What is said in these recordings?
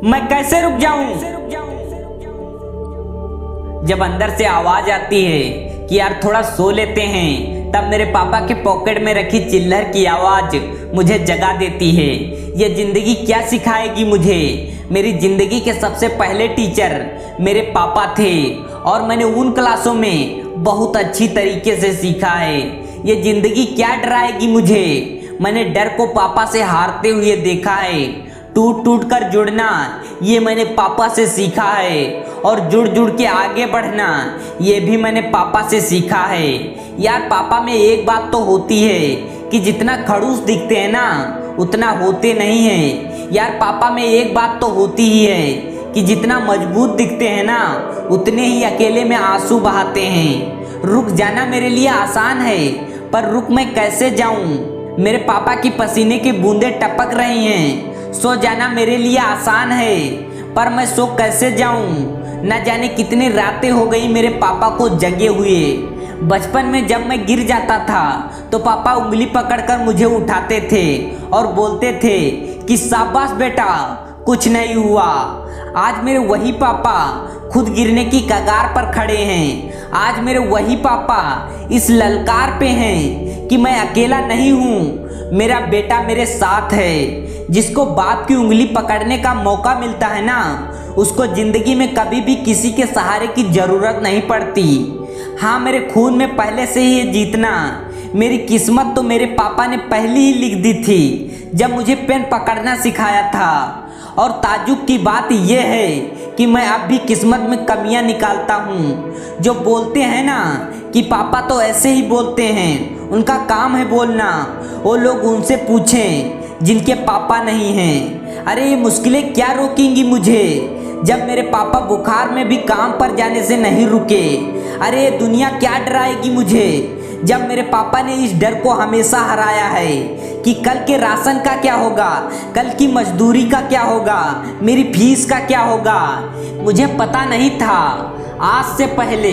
मैं कैसे रुक जाऊं जब अंदर से आवाज आती है कि यार थोड़ा सो लेते हैं, तब मेरे पापा के पॉकेट में रखी चिल्लर की आवाज मुझे जगा देती है। ये जिंदगी क्या सिखाएगी मुझे। मेरी जिंदगी के सबसे पहले टीचर मेरे पापा थे और मैंने उन क्लासों में बहुत अच्छी तरीके से सीखा है। ये जिंदगी क्या डराएगी मुझे। मैंने डर को पापा से हारते हुए देखा है। टूट टूट कर जुड़ना ये मैंने पापा से सीखा है और जुड़ जुड़ के आगे बढ़ना ये भी मैंने पापा से सीखा है। यार पापा में एक बात तो होती है कि जितना खड़ूस दिखते हैं ना उतना होते नहीं हैं। यार पापा में एक बात तो होती ही है कि जितना मजबूत दिखते हैं ना उतने ही अकेले में आंसू बहाते हैं। रुक जाना मेरे लिए आसान है पर रुक मैं कैसे जाऊं। मेरे पापा की पसीने की बूंदें टपक रही हैं। सो जाना मेरे लिए आसान है पर मैं सो कैसे जाऊं। न जाने कितनी रातें हो गई मेरे पापा को जगे हुए। बचपन में जब मैं गिर जाता था तो पापा उंगली पकड़कर मुझे उठाते थे और बोलते थे कि शाबाश बेटा कुछ नहीं हुआ। आज मेरे वही पापा खुद गिरने की कगार पर खड़े हैं। आज मेरे वही पापा इस ललकार पे हैं कि मैं अकेला नहीं हूँ, मेरा बेटा मेरे साथ है। जिसको बाप की उंगली पकड़ने का मौका मिलता है ना उसको जिंदगी में कभी भी किसी के सहारे की जरूरत नहीं पड़ती। हाँ मेरे खून में पहले से ही ये जीतना मेरी किस्मत तो मेरे पापा ने पहले ही लिख दी थी जब मुझे पेन पकड़ना सिखाया था। और ताज्जुब की बात यह है कि मैं अब भी किस्मत में कमियां निकालता हूँ। जो बोलते हैं ना कि पापा तो ऐसे ही बोलते हैं, उनका काम है बोलना, वो लोग उनसे पूछें जिनके पापा नहीं हैं। अरे ये मुश्किलें क्या रोकेंगी मुझे जब मेरे पापा बुखार में भी काम पर जाने से नहीं रुके। अरे ये दुनिया क्या डराएगी मुझे जब मेरे पापा ने इस डर को हमेशा हराया है कि कल के राशन का क्या होगा, कल की मजदूरी का क्या होगा, मेरी फीस का क्या होगा। मुझे पता नहीं था आज से पहले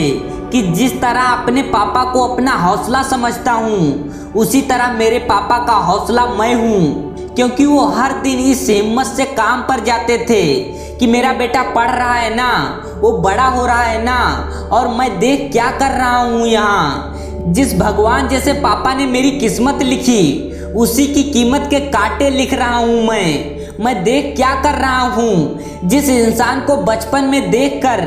कि जिस तरह अपने पापा को अपना हौसला समझता हूँ उसी तरह मेरे पापा का हौसला मैं हूँ। क्योंकि वो हर दिन इस हिम्मत से काम पर जाते थे कि मेरा बेटा पढ़ रहा है ना, वो बड़ा हो रहा है ना, और मैं देख क्या कर रहा हूँ यहाँ। जिस भगवान जैसे पापा ने मेरी किस्मत लिखी उसी की कीमत के कांटे लिख रहा हूँ मैं देख क्या कर रहा हूँ। जिस इंसान को बचपन में देखकर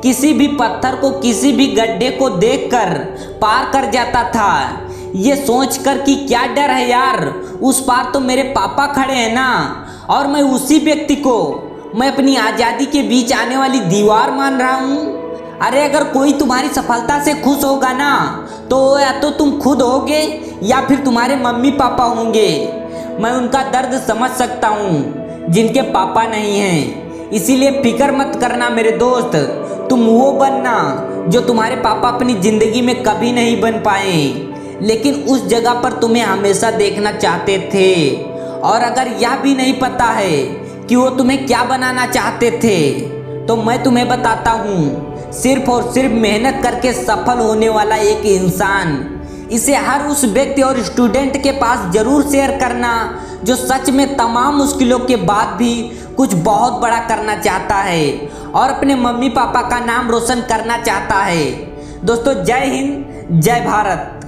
किसी भी पत्थर को किसी भी गड्ढे को देखकर पार कर जाता था, ये सोचकर कि क्या डर है यार, उस पार तो मेरे पापा खड़े हैं ना। और मैं उसी व्यक्ति को मैं अपनी आज़ादी के बीच आने वाली दीवार मान रहा हूँ। अरे अगर कोई तुम्हारी सफलता से खुश होगा ना तो या तो तुम खुद होगे या फिर तुम्हारे मम्मी पापा होंगे। मैं उनका दर्द समझ सकता हूँ जिनके पापा नहीं हैं। इसीलिए फिक्र मत करना मेरे दोस्त, तुम वो बनना जो तुम्हारे पापा अपनी ज़िंदगी में कभी नहीं बन पाए लेकिन उस जगह पर तुम्हें हमेशा देखना चाहते थे। और अगर यह भी नहीं पता है कि वो तुम्हें क्या बनाना चाहते थे तो मैं तुम्हें बताता हूँ, सिर्फ और सिर्फ मेहनत करके सफल होने वाला एक इंसान। इसे हर उस व्यक्ति और स्टूडेंट के पास जरूर शेयर करना जो सच में तमाम मुश्किलों के बाद भी कुछ बहुत बड़ा करना चाहता है और अपने मम्मी पापा का नाम रोशन करना चाहता है। दोस्तों जय हिंद, जय भारत।